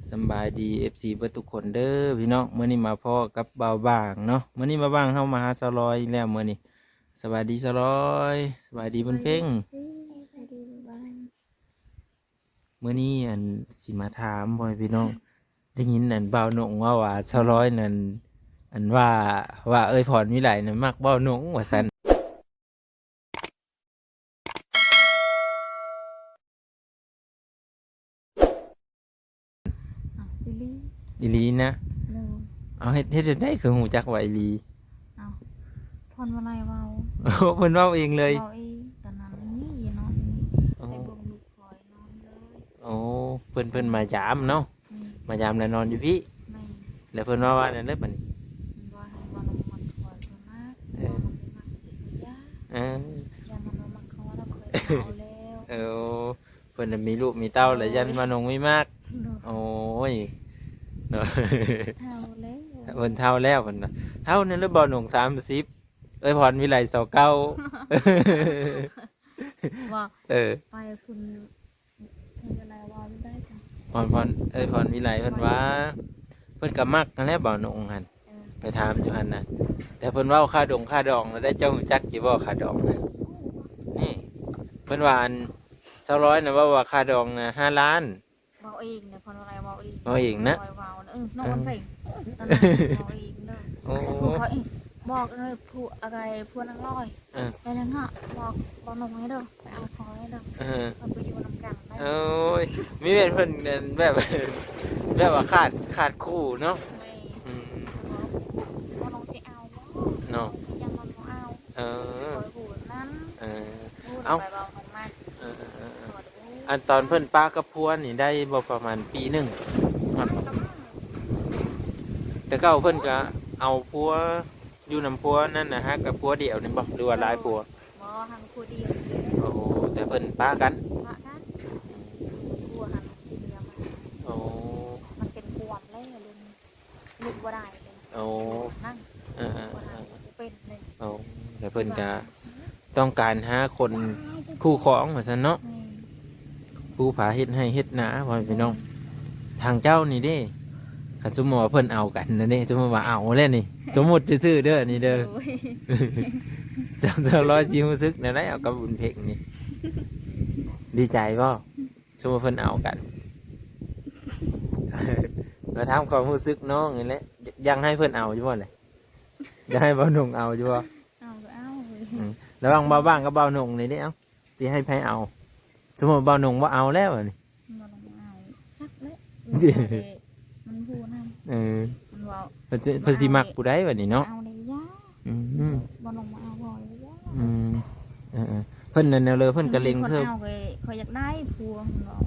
สำบายดี FC เบิดทุกคนเด้อพี่น้องมื้อนี้มาพ่อกับบ่าวบางเนาะมื้อนี้มาบ้างเฮามาหาสาวลอยแล้วมื้อนี้สวัสดีสาวลอยสวัสดีเพิ่นเพ่งมื้อนี้สิมาถามพ่อพี่น้องได้ยินบ่าวหนงว่าสาวลอยว่าเอ้ยพรวิไลน่ะมักบ่าวหนงว่าซั่นอีหลีนะเอาเฮ็ดได้คือฮู้จักว่าอีหลี พรวันไรเว้า โอ้เพิ่นเว้าเองเลย เว้าเองตอนนั้นนี่อย่านอนนี่ไปเบิ่งลูกคอยนอนเลย โอ้เพิ่นมายามเนาะมายามแล้วนอนอยู่พี่ ไม่ แล้วเพิ่นว่านั่นเด้อบัดนี้ ว่าให้บ่นอนมันคอยเพิ่นมากบ่นอนมันยา เออ อย่ามันนอนมันเขาเราเคยเอาแล้ว เออเพิ่นน่ะมีลูกมีเต้าแล้วยันมานงไม่มากโอ้ยเนาะ เท่าแล้ว เพิ่นเท่าแล้วเพิ่นน่ะเท่านั้นแล้วบ่หนง30เอ้ยพรวิไล29 ว่า เออ ไปคุณเวลาว่าไม่ได้จ้ะ พรวิไลเพิ่นว่าเพิ่นก็มักนั่นแหละบ่หนงหั่น เออ ไปถามอยู่หั่นน่ะแต่เพิ่นเว้าค่าดองแล้วได้เจ้ารู้จักอยู่บ่ค่าดองน่ะนี่เพิ่นว่า200น่ะว่าค่าดองน่ะ5 ล้าน เว้าเองเนี่ยพรวันไรเว้าเอง เว้าเองนะ คอยเว้านะน้องมันเพลงตอนนั้นเว้าเองเด้อ โอ้ ผู้เขาอีกบอกเลยผู้อะไรผู้นางร้อย เออ ไปนั่งอ่ะบอกนงให้เด้อไปเอาพอให้เด้อ เออ เอาไปอยู่นำกันได้ โอ้ยมีเพิ่นแบบ แบบว่าขาดคู่เนาะ ไม่ อืม บอกนงสิเอาบ่ เนาะ ยังมันบ่เอา เออ คอยหูนั้น เออ พูด เอ้า ไปบอกนงมา เออ ขอดู อันตอนเพิ่นป้ากับพัวนี่ได้บ่ประมาณปีหนึงแต่เก่าเพิ่นก็เอาพัวอยู่นำพัวนั่นนะฮะกับพัวเดียวนี่บ่หรือว่าหลายพัว บ่ทางผู้เดียว โอ้แต่เพิ่นป้ากัน พระกันผัวหันทีเดียว โอ้ มันเป็นปวดเลยลุกบ่ได้เลย โอ้ นั่ง เออ บ่ได้เป็นเลย โอ้แต่เพิ่นก็ต้องการหาคนคู่ครองว่าซั่นเนาะ ผู้ผาเฮ็ดให้เฮ็ดหนาพ่อพี่น้องทางเจ้านี่เด้คันสมมติว่าเพิ่นเอากันนะเด้สมมติว่าเอาแล้วนี่ สมมติซื่อๆเด้อนี่เด้อ200สิรู้สึกแนวใดเอากับบุญเพ็งนี่ดีใจบ่สมมติเพิ่นเอากัน มาถามความรู้สึกน้องนี่แหละยังให้เพิ่นเอาอยู่บ่เลยอยากให้เบาหนุ่งเอาอยู่บ่ เอาก็เอา ระหว่างเบาบ้างกับเบาหนุ่งนี่เด้เอ้าสิให้ไผเอา สมมติเบาหนุ่งบ่เอาแล้วนี่ มันลงเอาชักเลยมันพูดนั่น เออ มันว่า เพิ่นสิมักผู้ใดบัดนี้เนาะ เอาได้ยา อืม บ่ลงมาเอาบ่อยยา อืมเพิ่นนั่นแนวเลยเพิ่นก็เล็งเสื้อ เอาเคยอยากได้ผัวมันบอก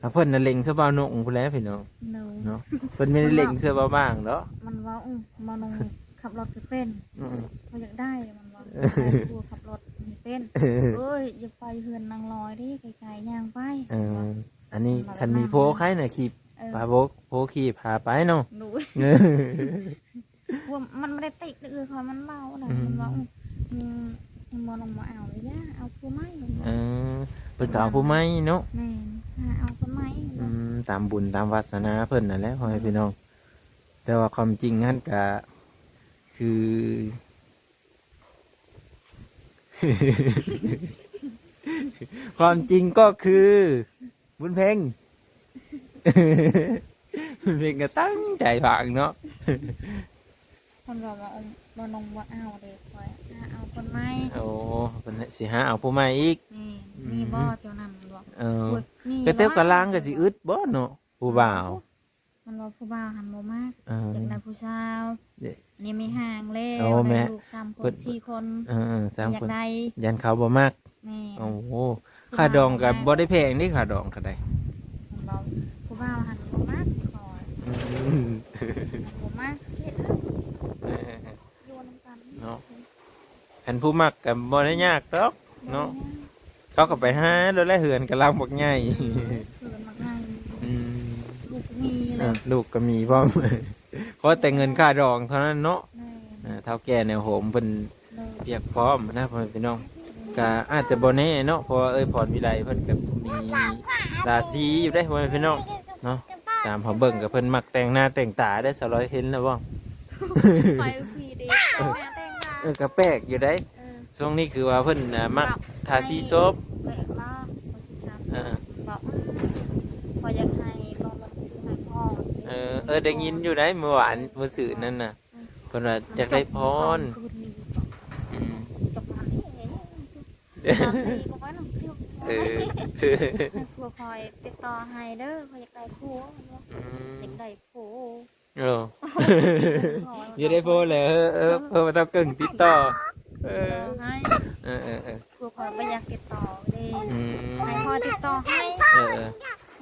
ถ้าเพิ่นน่ะเล็งเสื้อเบาหนุ่งผู้แล้วพี่น้อง เนาะ เนาะเพิ่นไม่ได้เล็งเสื้อเบาบ้างเนาะ มันว่าบ่ลงขับรถเป็น อืม เขาอยากได้มันว่าผัวขับรถเป็นเอ้ยอย่าไปเฮือนนางลอยดิไกลๆย่างไป อันนี้คันมีโพใครน่ะขี่พาโพขี่พาไปเนาะ ดูว่ามันไม่ได้ติดเค่ะมันเบาน่ะมันว่าบ่ลงมาเอาเลยยาเอาผัวใหม่ เพิ่นก็เอาผู้ใหม่เนาะ แม่เอาผัวใหม่ ตามบุญตามวาสนาเพิ่นนั่นแหละพ่อแม่พี่น้องแต่ว่าความจริงนั่นก็คือ ความจริงก็คือบุญเพ็ง บุญเพ็งก็ตั้งใจฟังเนาะ คนบอกว่าบ่ลงบ่เอาเด็กคอยเอาคนใหม่ โอ้เพิ่นสิหาเอาผู้ใหม่อีก นี่บ่เท่านั้นมันบอก ก็เต้วกะล้างก็สิอึดบ่เนาะผู้บ่าว มันว่าผู้บ่าวหันบ่มาก เออ อยากได้ผู้สาว เด้ นี่มีห่างแล้ว โอ้แม่ ได้ลูก3คน4คน สาม อยา ค ก น ได้ ยันเขาบ่มาก แม่ โอ้โหค่าดองก็บ่ได้แพงนี่ค่าดองก็ได้ มันบอกผู้บ่าวหันบ่มากคอยบ่มากเฮ็ดอยู่นำกัน เนาะคันผู้มักก็บ่ได้ยากดอกเนาะเขาก็ไปหาแล้วแลเหือนกำลังบักใหญ่ เกิดมาง่าย อืม ลูกมีเลย ลูกก็มีพร้อม ขอแต่เงินค่าดองเท่านั้นเนาะ แม่ เฒ่าแก่แนวโหมเพิ่น เลย เรียกพร้อมนะพ่อแม่พี่น้อง ม ก็อาจจะบ่แน่เนาะเพราะว่าพรวิไลเพิ่นก็มีราศีอยู่ได้พ่อแม่พี่น้องเนาะตามเขาเบิ่งก็เพิ่นมักแต่งหน้าแต่งตาได้สลอยเห็นแล้วบ่ ไปพีดีแต่งงาน ก็แปลกอยู่ได้ช่วงนี้คือว่าเพิ่นมักทาสีซบ แปลกมากเอคนที่ทอ ำบอกพออยากให้ลองมาซื้อให้พ่อ ได้ยินอยู่ได้เมื่อวานเมื่อสื่อนั่นน่ะเพิ่นว่าอยากได้พรอืม จบมานี่เองตอนนี้ก็ว่าน้องเที่ยว เออ ครัวพลอยติดต่อให้เด้อพออยากได้ผัว อืม อยากได้ผัว เอออย่าได้โพสเลยเพิ่นมาต้องกึ่งติดต่อเออ ให้ เออ ครัวพลอยไม่อยากติดต่อเลย อืม ให้พ่อติดต่อให้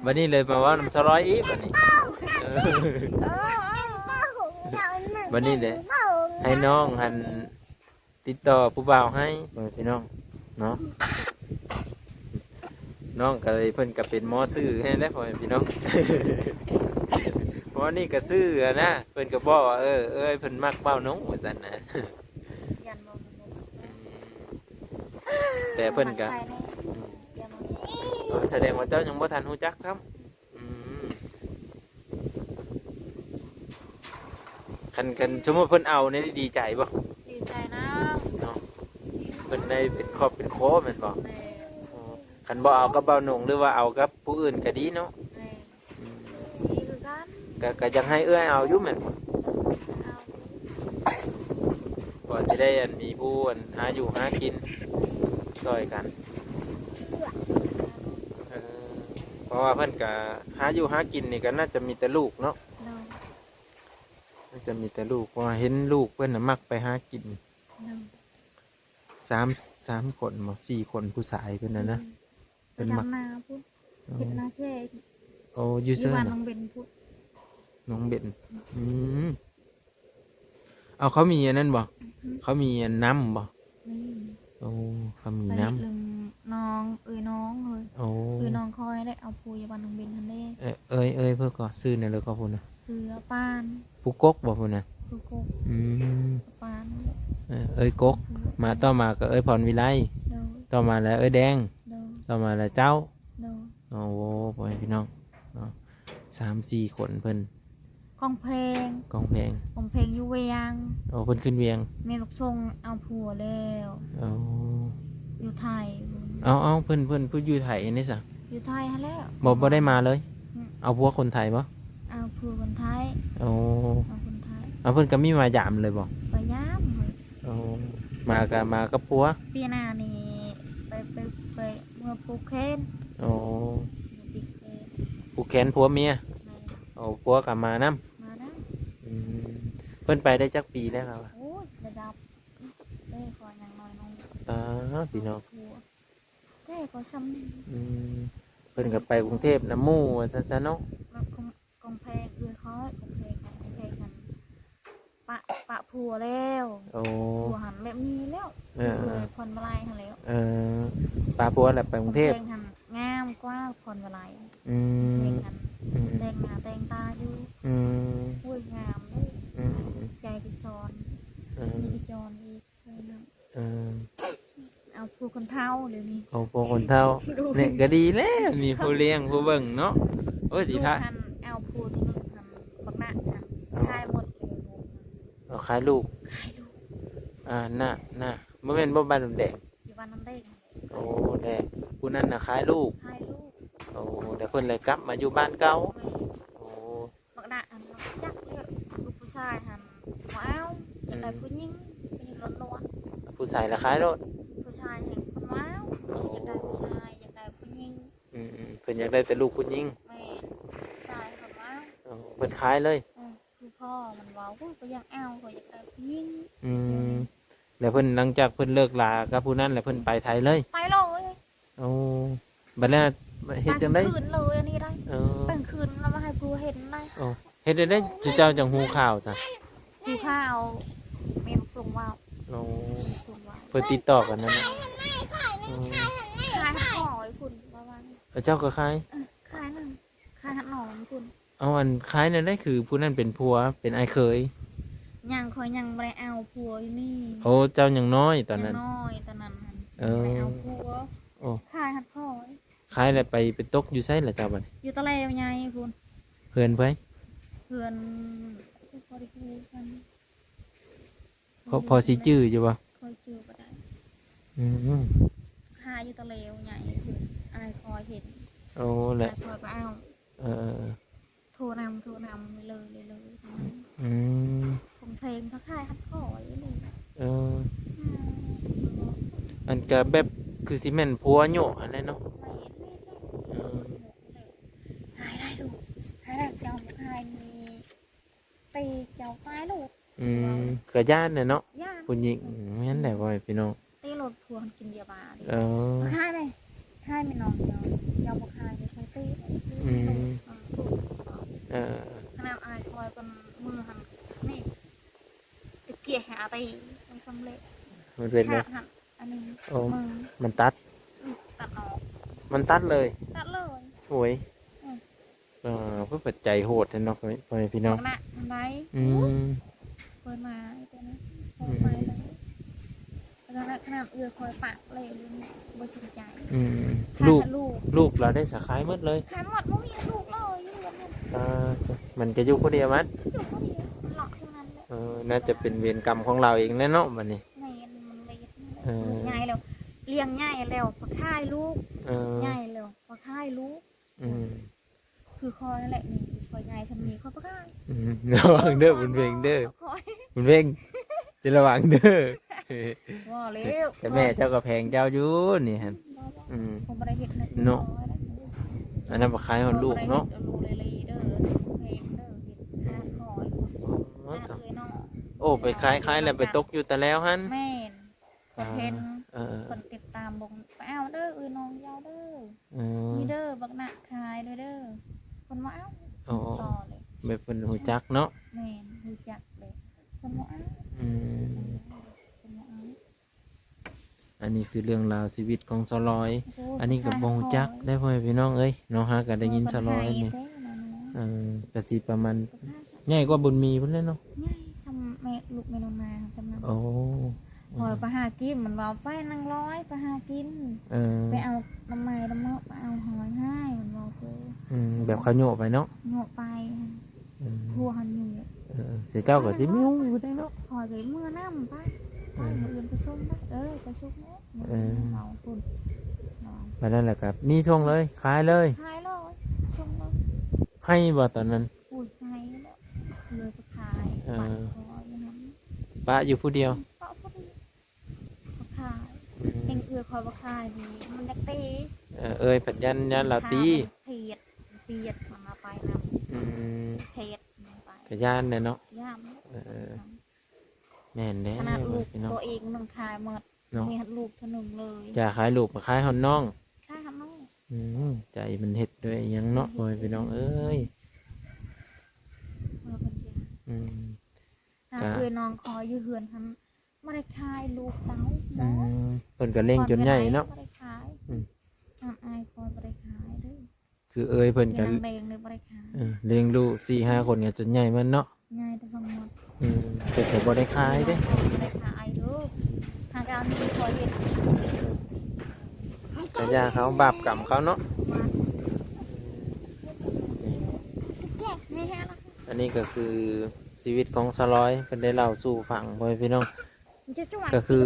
วันนี้เลยมาว่าน้ำสลอยอีกวันนี้วันนี้เลยให้น้องหันติดต่อผู้บ่าวให้พี่น้องเนาะน้องก็เลยเพิ่นก็เป็นหมอซื้อให้แล้วพ่อพี่น้อง หมอนี่ก็ซื้อนะเพิ่นก็บอกว่าเพิ่นมักเบ้าน้องว่าซั่นนะ ยันบ่ แต่เพิ่นก็แสดงว่าเจ้ายังบ่ทันรู้จักครับคันสมมุติเพิ่นเอานี่ดีใจบ่ ดีใจนะ เนาะเพิ่นได้เป็นครอบเป็นโคแม่นบ่คันบ่เอากับเบ้าหนงหรือว่าเอากับผู้อื่นก็ดีเนาะ ดีคือกัน ก็ยังให้เอาอยู่แม่นบ่ก่อนสิได้มีผู้หาอยู่หากินช่วยกันเพราะว่าเพิ่นก็หาอยู่หากินนี่ก็น่าจะมีแต่ลูกเนาะน่าจะมีแต่ลูกเพราะว่าเห็นลูกเพิ่นน่ะมักไปหากินสามคนบ่4 คนผู้ชายเพิ่นน่ะนะ เป็นมักนาพูดคิดนาเซ่ โอ้ยูเซอร์ น้องเบนพูด น้องเบนเอาเขามีอันนั้นบ่เขามีน้ำบ่โอ้เขามีน้ำน้องน้องเลยน้องคอยได้เอาพูยาบันน้องเบนทันได้เพื่อก่อซื้อเนี่ยเลยก็พูดนะ เสือปาน ผู้กกบ่พูดนะผู้กกปานกกมาต่อมาก็พรวิไลต่อมาแล้วแดงต่อมาแล้วเจ้าโอ้โหพ่อพี่น้อง3-4 คนเพิ่นกองเพลงอยู่เวียงโอ้เพิ่นขึ้นเวียงแม่ลูกทรงเอาผัวแล้วอยู่ไทยเอาเพิ่นผู้อยู่ไทยนี่ซะอยู่ไทยฮะแล้วบ่ได้มาเลยเอาผัวคนไทยบ่เอาผัวคนไทยเอาคนไทยเพิ่นก็มีมายามเลยบ่มายามเลยมากับผัวปีหน้านี่ไปเมื่อปูเคนปูแขนผัวเมียผัวกลับมานํเพิ่นไปได้จักปีแล้วครับโอ้ยระดับได้ขออย่างน้อยน้องพี่น้องได้ขอซ้ำเพิ่นก็ไปกรุงเทพน้ำมู่ซั่นๆเนาะกองเพลงเขากองเพลงกันปะผัวแล้วผัวหันแบบนี้แล้วพรวลัยหันแล้วปะผัวแหละไปกรุงเทพงามกว่าพรวลัยแต่งหน้าแต่งตาอยู่อุ้ยงามเลยใจดิจอนมีดิจอนอีกเอาผู้คนเท่าเดี๋ยวนี้เอาผู้คนเท่าเนี่ยก็ดีแล้วมีผู้เลี้ยงผู้เบิ่งเนาะสิท่าเอาผู้ที่นึงทำบักหน้าขายหมดเลยขายลูกน่ะบ่แม่นบ่บ้านน้ำแดงอยู่บ้านน้ำแดงโอ้แดงผู้นั้นน่ะขายลูกโอ้แต่เพิ่นเลยกลับมาอยู่บ้านเก่าบักหน้าจักเลยลูกผู้ชายหันว้าวอยากได้ผู้หญิงล้วนผู้ชายละขายรถผู้ชายเห็นคนว้าวอยากได้ผู้ชายอยากได้ผู้หญิงเพิ่นอยากได้แต่ลูกผู้หญิงผู้ชายคนว้าวเพิ่นขายเลยคือพ่อมันว้าวก็ยังเอาก็อยากได้ผู้หญิงแล้วเพิ่นหลังจากเพิ่นเลิกลากับผู้นั้นแล้วเพิ่นไปไทยเลยไปเลยโอ้บัดนั้นเฮ็ดจังได๋คืนเลยอันนี้ได้เป็นคืนแล้วมาให้ผู้เห็นได้เฮ็ดได้เจ้าจังฮู้ข่าวซะฮู้ข่าวแม่ส่งว่าเพิ่นติดต่อกันนั่นน่ะขายหน่อยคุณประมาณเจ้าก็ขายขายหน่อยคุณอันขายนั่นได้คือผู้นั้นเป็นผัวเป็นอ้ายเคยยังบ่ได้เอาผัวอยู่นี่โอ้เจ้ายังน้อยตอนนั้น เออ ไปเอาผัว โอ้ ขายหัดพ่อย ขายแล้วไปตกอยู่ไสล่ะเจ้าบัด อยู่ตะเลวใหญ่คุณ เพื่อนไผ เพื่อนพอได้คุยกัน พอสิจื้ออยู่บ่ คอยจื้อบ่ได้ อืม ขายอยู่ตะเลวใหญ่คืออายคอยเห็น โอ้แหละ อายคอยไปเอา เออ โทรนำเลย อืม ผมเพลงพระค่ายฮัดพ่อยนี่ เอออันก็แบบคือสิแม่นผัวโยะอันนั้นเนาะเออ ขายได้ลูกขายได้เจ้าขายมีตีเจ้าขายลูก อืมก็ย่านน่ะเนาะ ย่าง ผู้หญิงแม่นได้บ่พี่น้อง ตีรถทัวร์กินยาบาล เออ ขายไหมขายไม่น้องเจ้าเจ้าบ่ขายไม่ใช่ตี เออ ขนาดอายคอยเป็นมือหันนี่ตะเกียหาตีมันสำเร็จ มันเป็น ขา นะ ดหันอันนี้ โอ้ มือ มันตัด ตัดออก มันตัดเลย ตัดเลย โอ้ยเพื่อปัจจัยโหดแท้เนาะพ่อแม่พี่น้อง นะมันไร อืม เปิดมาไอ้ตัวนี้พอไปเลยแล้วขนาดเอือคอยปากเลยบ่สนใจ อืม ขาด ลูก แต่ลูก ลูกเราได้สาขายหมดเลย ขายหมดไม่มีลูกเลยอยู่กับมัน อ่ามันจะอยู่คนเดียวมัน อยู่คนเดียวมันหลอกเท่านั้นแหละ น่าจะเป็นเวรกรรมของเราเองแน่เนาะบัดนี้ ในมันเลย เออ ลูกใหญ่แล้วเลี้ยงใหญ่แล้วพอค่ายลูก เออ ใหญ่แล้วพอค่ายลูก อืม คือคอยนั่นแหละนี่คอยใหญ่ทำนี้คอยพอค่าย อืมระวังเด้อบุญเวงเด้อ คอย บุญเวงจะระวังเด้อ ว่าเร็ว แต่แม่เจ้าก็แพงเจ้าอยู่นี่ฮะอืม ผมไม่ได้เห็นนะ เนาะ อันนั้นบ่ขายฮอดลูกเนาะ ลูกเลยเด้อเพลงเด้อเห็นค่าคอยหน้าเคยเนาะ โอ้ไปขายแล้วไปตกอยู่แต่แล้วหัน แม่นก็เห็น เออ คนติดตามบงไปเอาเด้อน้องยาวเด้อ เออ มีเด้อบักหนักขายด้วยเด้อคนมาเอา โอ้ ต่อเลย แบบเป็นหูจักเนาะ แม่นรู้จักเลยคนมาเอา อืม คนมาเอา อันนี้คือเรื่องราวชีวิตของสลอย โโห อันนี้กับบ่ฮู้จักได้พ่อแม่พี่น้องเอ้ยน้องฮาก็ได้ยินสลอยนี่ เด้นั่นนะ ก็สิประมาณใหญ่กว่าบุญมีพุ่นเลยเนาะ ง่ายทำแม่ลูกแม่นองนาจำนั้น โอ้ พอยไปหากินมันบอกไปนั่งร้อยไปหากิน เออ ไปเอาน้ำไม้น้ำเมาะไปเอาหอยให้มันบอกเลย แบบเขาโยกไปเนาะ หนวกไป อืม พัวหันอยู่ เสียเจ้าก็สิมิ้วอยู่ได้เนาะ พอยไปเมื่อน้ำไปไปมืออื่นไปชุ่มไปไปชุ่มเนี่ยมือ เออ เราคุณนอน บัดนั้นแหละครับนี่ช่วงเลยขายเลย ขายเลยชุ่มเลย ให้บ่ตอนนั้น อุ้ยขายแล้วเลยจะขาย เออ ปัดคออย่างนั้น ป้าอยู่ผู้เดียว เปาพอดีเขาขายเองคือคอยว่าขายดีมันจะตี เอ้ยปัดยันเราตี เพียดมันมาไปน อืม ำเพดมันไป กระยานเนี่ยเนาะ ย่าม แม่นแน่ ขนาดลูก พี่น้อง ตัวเองนึงขายหมด เนาะ มีหัดลูกคนหนึ่งเลย จะขายลูกมาขายหอนน้อง ขายทำน้อง ใจมันเห็ดด้วยหยังเนาะโอ้ยพี่น้องเอ้ย เมื่อเป็นเจ้า อืม ถ้า จ้ะ เคยน้องคอยอยู่เหือนทำไม่ได้ขายลูกเต้าหม อื อ มเพิ่นก็เล่งจนใหญ่เนาะ ไม่ได้ขาย อืม น้ำอายคอยไม่ได้ขายเด้วย คือเอ้ยเพิ่นก็ นางแดงเลยไม่ได้ขาย เลี้ยงลูก4-5 คนก็จนใหญ่มันเนาะ ง่ายแต่ฟังหมด เพิ่นก็บ่ได้ขายเด้ ไม่ได้ขายลูกหากการมีคอยเห็น แต่ยาเขาบาปกรรมเขาเนาะ ไม่แห้ละ อันนี้ก็คือชีวิตของสลอยเพิ่นได้เล่าสู่ฟังพ่อแม่พี่น้อง ก็คือ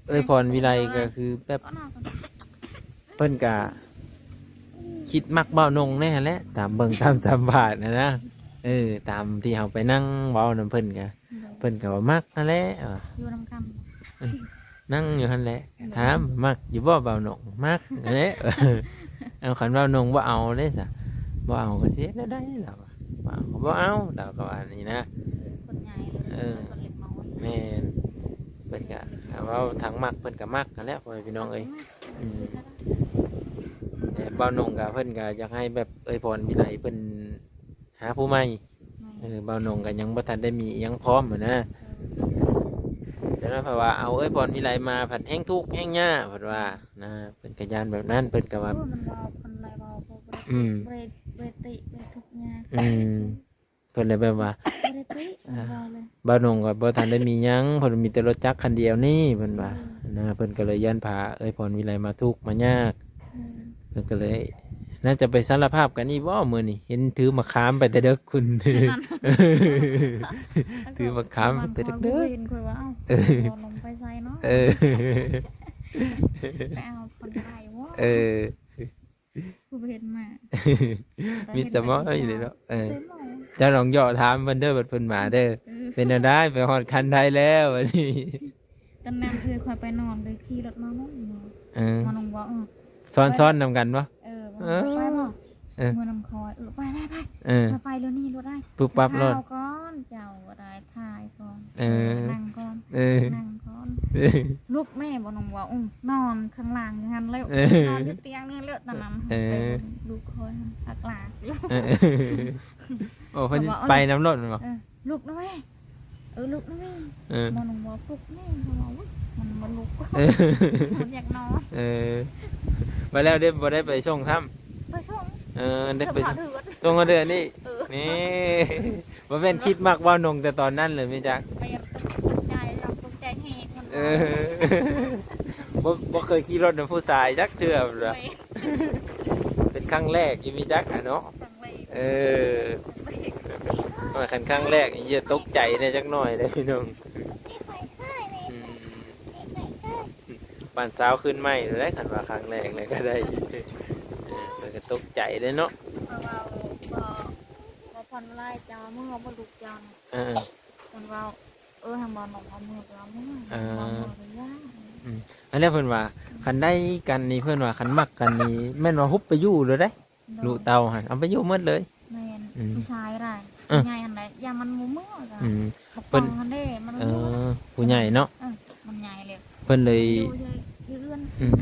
เอ้ยพรวิไลก็คือแบบเพิ่นก็คิดมักเบ้านงแน่แหละตามเบิ่งตามสัมภาษณ์นะตามที่เฮาไปนั่งเว้านำเพิ่นก็เพิ่นก็ว่ามักนั่นแหละ อยู่นำกัน นั่งอยู่หั่นแหละถามมักอยู่บ่เบ้านงมักนั่นแหละเอาคันเว้านงบ่เอาเด้ซะบ่เอาก็เสียแล้วได้แล้วบ่เอาก็บ่เอาดาวก็ว่านี่นะ คนใหญ่เลยคนเล็กน้อย แม่นเพิ่นก็เว้าทางมักเพิ่นก็มักกันแหล้วพ่อแม่พี่น้องเอ้ยแต่เบ้านงก็เพิ่นก็อยากให้แบบเอ้ยพรวิไลเพิ่นหาผู้ใหม่เบ้านงก็ยังบ่ทันได้มีอิหยังพร้อมอะนะแต่ว่าเพราะว่าเอาเอ้ยพรวิไลมาผัดแห้งทุกข์แห้งยากเพิ่นว่านะเพิ่นก็ยานแบบนั้นเพิ่นก็ว่า มันเบาคนไรเบาเบรติเบรทุกงาน เพิ่นเลยแบบว่า เบรติ ว่าเลย บ้านนงก็บ่ทันได้มีหยังเพิ่นมีแต่รถจักรคันเดียวนี่เพิ่นว่านะเพิ่นก็เลยย่านพาเอ้ยพรวิไลมาทุกข์มายากเพิ่นก็เลย น่าจะไปสารภาพกันอีกบ่มื้อนี้เห็นถือมะขามไปแต่เด็กคุณ ถือมะขามไปแต่เด็ก เห็นคุยว่าเอ้าบ่ลงไปใส่เนาะ เออ ไปเอาคนไทยวะ เออ กูเห็นมา มีสมองอยู่เลยเนาะเออ เซ็นหมอ เจะลองย่อถามเพิ่นเด้อบัดเพิ่นมาเด้อเป็นจังได๋ไปฮอดคันไทยแล้ววันนี้ ตอนนั้นคือคอยไปนอนเลยขี่รถมามุ่ง เออ มาลงว่าซ้อนๆนำกันบ่ ไปบ่ เออ มือนำคอยไป เออ ไปเร็วนี่รถได้ ปุ๊บปั๊บรถ ข้าวก่อนเจ้าได้ถ่ายก่อน เออ นั่งก่อน เออ นั่งก่อนลูกแม่บ่นงว่านอนข้างล่างอย่างนั้นแล้ว เออ นอนที่เตียงนี่แล้วตอนนั้น เออ ลูกคอยอักลาอยู่ เออโอ้เพิ่นไปน้ำรถมันบ่ ลูกนะแม่ลูกนะแม่ เออ บ่นงว่าปลุกแม่เขาบอกว่ามันบ่ลุก เออ มันอยากนอน เออมาแล้วได้บ่ได้ไปส่งซ้ำ ไปส่ง ได้ไป เธอ ส่ง ถือว่า ส่งมาเดือนนี้ เออ นี่บ่แม่นคิดมากว่านงแต่ตอนนั้นเลยแม่จัก ไปยังตกใจเราตกใจแหกมัน เออบ่เคยขี่รถกับผู้ชายจักเทื่อ เล เลย เป็นครั้งแรกอีมีจักอะเนาะ ตั้งเลย เออมาคันครั้งแรกอีจะตกใจได้จักหน่อยเลยพี่น้องอืมบ้านสาวขึ้นใหม่เลยคันว่าครั้งแรกเลยก็ได้เพิ่นก็ตกใจเลยเนาะ เพราะว่าพอพันไล่เจ้าเมื่อบ่ลุกเจ้า เออ มันว่าทางบ่อนเอามือเราเมื่อ เออ บ่มือเลยย่า อันนี้เพิ่นว่าคันได้กันนี่เพิ่นว่าคันมักกันนี่แม่นว่าฮุบไปอยู่เลยได้ลูกเต่าหั่นเอาไปอยู่หมดเลย แม่น อืม ผู้ชายได้ เออ ใหญ่อันใดอย่ามันหมู่เมื่อจ้ะ อืม เพิ่นมันได้มัน เออผู้ใหญ่เนาะ มันใหญ่เลย เพิ่นเลย อยู่เอื้อน อืม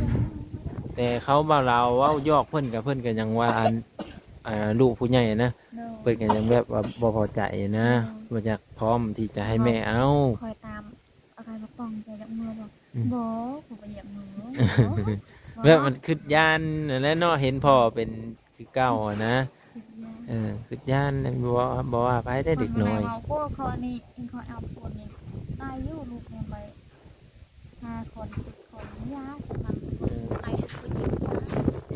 แต่เขาบ่าเราเว้ายอกเพิ่นกับเพิ่นก็ยังว่าอันลูกผู้ใหญ่นะเพิ่นก็ยังแบบว่าบ่พอใจนะบ่อยากพร้อมที่จะให้แม่เอา คอยตามอะไรมาป้องใจจากมือบอก อืม บ่ผมไปเหยียบมือ แบบมันคือย่านนั่นแหละเนาะเห็นพ่อเป็นคือเก่าอะนะคือย่านบ่ว่าไปได้เด็กน้อย เอาพวกเขานี่เขาเอาคนนี้ได้อยู่ลูกเนี่ยไป5 คน10 คนยาสำคัญไอ้ผู้หญิงยา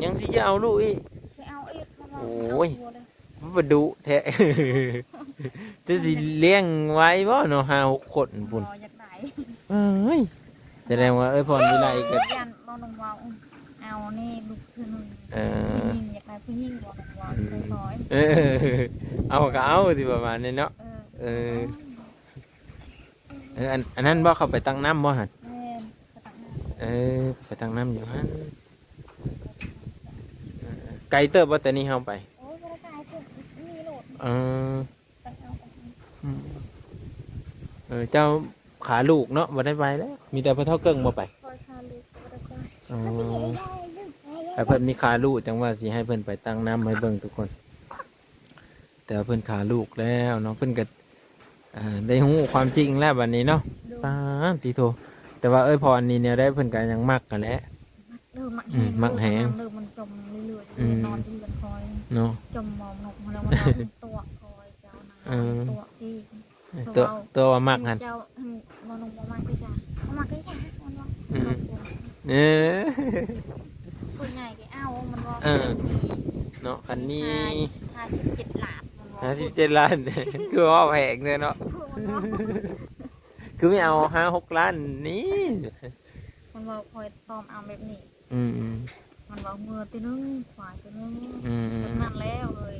ยังสิจะเอาลูกอีก ใช้เอาอีกมันว่า โอ้ย มันบ่ดุแท้ จะสิเลี้ยงไว้บ่เนาะ5-6 คนพุ่น อยากได้ เอ้ยแสดงว่าพรวิไลก็ ยันบ่นงว่าเอานี่ลูกคือนึง เออ ผู้หญิงอยากได้ผู้หญิงบ่นงว่าใส่ร้อย เออเอาก็เอาสิประมาณนี้เนาะ เออ อันนั้นบ่เข้าไปตั้งน้ำบ่หั่น แม่กระตักน้ เออไปตั้งน้ำอยู่หั่นไกลเติบบ่แต่นี่เฮาไป ำโอ้ยบริการคือมีโหลด เออ ตักเอาตักเอา อืมเจ้าขาลูกเนาะบ่ได้ไปแล้ว มีแต่พ่อเฒ่าเกิ้งบ่ไป คอยคาลูกบริการ อ๋อแต่เพิ่นมีขาลูกจังว่าสิให้เพิ่นไปตั้งน้ำให้เบิ่งทุกคน แต่ว่าเพิ่นขาลูกแล้วเนาะเพิ่นก็ได้ฮู้ความจริงแล้วบัดนี้เนาะ ดู ตามติโทแต่ว่าพรนี่เนี่ยได้เพิ่นก็ยังมักกันแหละ มัก อืมมักแหง เดิมมันจมเรื่อย อืม ๆนอนที่เรือนคอย เนาะ จมมองนกมาแล้วมันเอาตัวคอยเจ้านะ เออ ตัวที่ ตัวว่ามักหั่น เจ้ามันนกมาไม่ใช่มาก็ยากมันว่า อืม เออ คนใหญ่ก็เอามันว่า เออ เนาะคันนี้ 57 ล้านมันว่า 57 ล้าน คือว่าแพงเลยเนาะ มันว่า คือไม่เอา5-6 ล้านนี่ มันว่าคอยตอมเอาแบบนี้ อืมอืม มันว่ามือตัวนึงขวาตัวนึง อืม มันนั่นแล้วเลย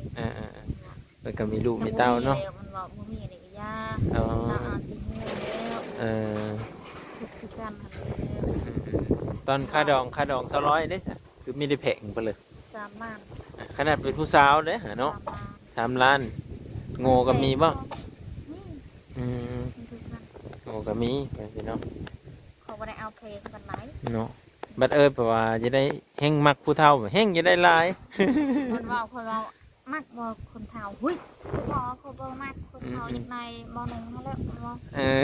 เพิ่นก็มีลูกมีเต้าเนาะ มันว่าบ่มีอะไรก็ยา อ๋อ ตาที่มือแล้ว เออ คือกันหันแล้ว ตอนค่าดอง200ได้ซะคือไม่ได้แพงไปเลย 3 ล้าน ขนาดเป็นผู้สาวเด้หาเนาะ 3 ล้าน 3 ล้าน โง่ก็มีบ่ นี่ อืม มันคือกัน โง่ก็มีไปพี่น้อง เขาบ่ได้เอาเพลงกันไหลาย เนาะบัดเพราะว่าจะได้แห้งมักผู้เฒ่าแห้งจะได้หลาย มันว่าคนเรามักบ่คนเฒ่าหุ้ยบ่เขาบ่มักคนเฒ่าอย่างในบ่หนึงนั่นแหละมันว่า เออ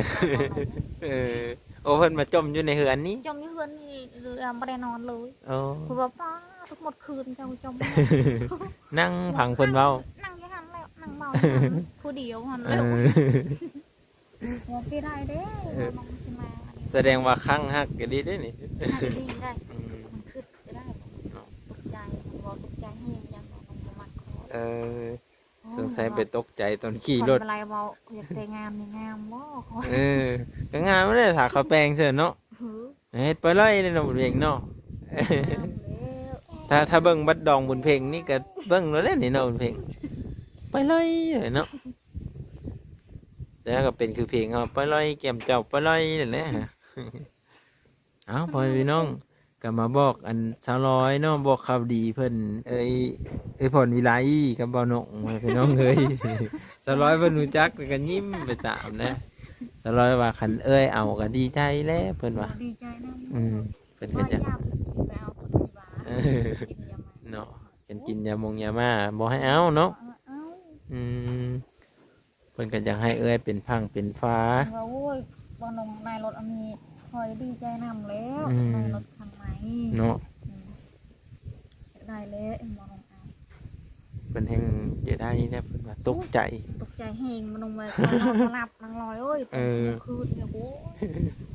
เออโอ้เพิ่นมาจมอยู่ในเหือนนี้ จมอยู่เฮือนนี่เรือบ่ได้นอนเลย โอ้ คือว่าป้าทุกหมดคืนเจ้าจม นั่งพังเพิ่นเว้า นั่งอยู่หันแล้วนั่งเมาอยู่หันผู้เดียวหัน เอ แล้ว อ บอกพี่ได้เด้น้องชิมา แสดงว่าครั้งฮักก็ดีได้นี่ น่าจะดีได้มันขึ้นจะได้ตกใจบอกตกใจให้ยังน้องมักคอ สงสัยไปตกใจตอนขี่รถ อะไรบอกอยากแต่งงานในงามบ่คอย ก็งานไม่ได้ถาเขาแปลงเสียเนาะเฮ็ดไปเลยในหนุ่มเพลงเนาะ ถ้าเบิ่งบัดดองบุญเพลงนี่ก็เบิ่งแล้วนี่เนาะบุญเพลงไปเลยเนาะแล้วก็เป็นคือเพลงไปเลยแก้มเจ้าไปเลยนั่นแหละเอาพอพี่น้องก็มาบอกอันสาวร้อยเนาะบอกข่าวดีเพิ่นเอ้ยพรวิไลกับบ่าวนงพี่น้องเอ้ย สาวร้อยเพิ่นรู้จักก็ยิ้มไปตามนะสาวร้อยว่าคันเอ้ยเอาก็ดีใจแล้วเพิ่นว่า ดีใจนะ เพิ่นก็จะ ไปเอาคนที่บ้านกินยามา เนาะกินยามงยามาบ่ให้เอาเนาะ เอา เพิ่นก็อยากให้เอ้ยเป็นพังเป็นฟ้า ว่าโอ้ยบอนงนายรถอันนี้คอยดีใจนำแล้วนายรถคันใหม่ เนาะ ได้แล้วบอนงเอา เพิ่นแห่งจะได้เนี่ยเพิ่นว่าตกใจ ตกใจเฮงมันลงมานับนางลอยโอ้ยคืนเนี่ยโว้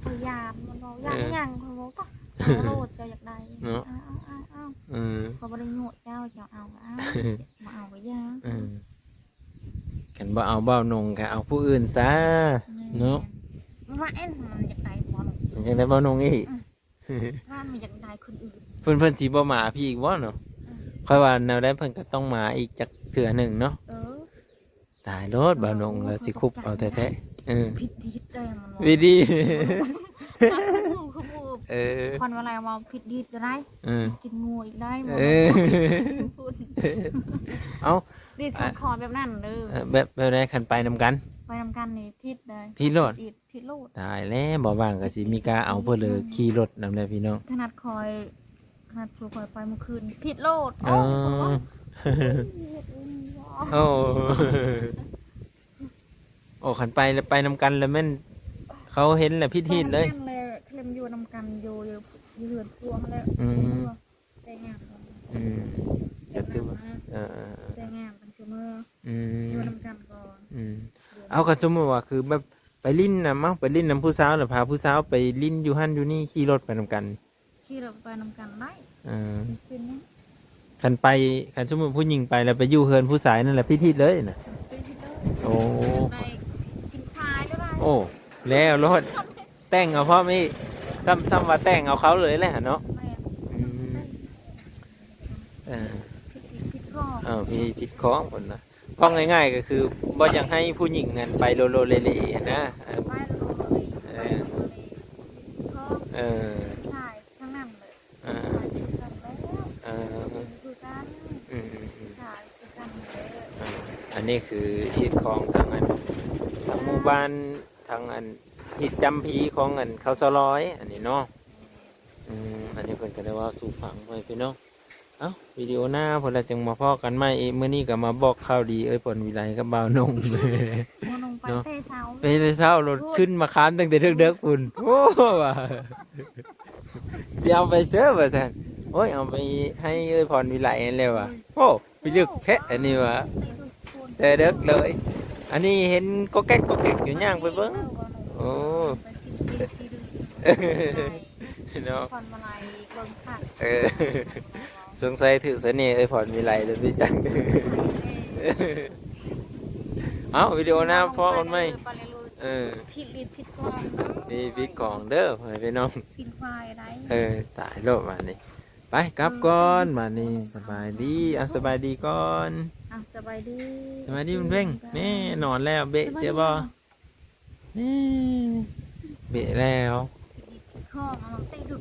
พยายามมันบอกยังเขาบอกก็โลดจะอยากได้เอาเขาบริโภคเจ้าเอามาเอาไปยา กันบ่เอาเบ้านงก็เอาผู้อื่นซะเนาะ ว่าเอ็นมันอยากได้บอล มันจังได้เบ้านงอีก ว่ามันอยากได้คนอื่น เพิ่นสิบ่มาพี่อีกบ่เนาะค่อยว่าแนวใดเพิ่นก็ต้องมาอีกจักเทื่อหนึงเนาะตายโลดเบ้านงแล้วสิคุบเอาแท้ๆผิดดีได้มัน วิดี คนเวลามาผิดดีจะได้กินงูอีกได้หมดเอา ดีคอแบบนั้นเลย แบบใดคันไปนำกัน ไปทำกันนี่ผิดเลย พี่โลด ผิดโลด ตายแล้วบ่ว่างก็สิมีการเอาเพิ่นเลยขี่รถนำได้พี่น้อง ขนาดคอยไปเมื่อคืนผิดโลด โอ้โอ้ขันไปนำกันแล้วแม่นเขาเห็นแล้วพิธีเลยเคลมอยู่นำกันอยู่เหือนพวงแล้วแต่งงานจะตื้อแต่งงานเป็นเสมออยู่นำกันก่อนเอากันสมมติว่าคือแบบไปลิ้นนะมั้งไปลิ้นนำผู้สาวหรือพาผู้สาวไปลิ้นอยู่หั่นอยู่นี่ขี่รถไปนำกันขี่รถไปนำกันได้ขันสมมติผู้หญิงไปแล้วไปอยู่เฮือนผู้ชายนั่นแหละพิธีเลยนะโอ้โอ้แล้วรถแต่งเอาพ่อไม่ซ้ำว่าแต่งเอาเขาเลยแหละเนาะพี่ผิดข้องคนนะพ้องง่ายๆก็คือบ่อยากให้ผู้หญิงเงินไปโลโลเล่ๆนะใช่ทั้งนั้นเลยอันนี้คือฮิตของทางหมู่บ้านทางฮิตจำพีของเขาสลอยอันนี้เนาะอันนี้เพิ่นก็ได้ว่าสู่ฝังไว้พี่น้องเอ้าวิดีโอหน้าพอเราจึงมาพ่อกันใหม่เมื่อนี้ก็มาบอกข่าวดีผลวิไลกับบ่าวนงเนาะไปเช้ารถขึ้นมาค้านตั้งแต่เด็กๆคุณโอ้ว่ะเสียเอาไปเสือว่าซั่นโอ้ยเอาไปให้พรวิไลนั่นแล้วว่ะโอ้ไปเลือกแพะอันนี้ว่ะแต่เด็กเลย อันนี้เห็นก็แก๊กอยู่ย่างไปเบิ่งโอ้เนาะสงสัยถือเสน่ห์พรวิไลเลยพี่จังเอาวิดีโอหน้าพ่อคนไหมผิดของนี่ผิดของเด้อพี่น้องผิดควายไรตายโลดมานี่ไปกลับก่อนมานี่สบายดีสบายดีก่อนสบายดีมันเพ่งนี่นอนแล้วเบะเจ้าบ่นี่เบะแล้วข้อมันตีดุ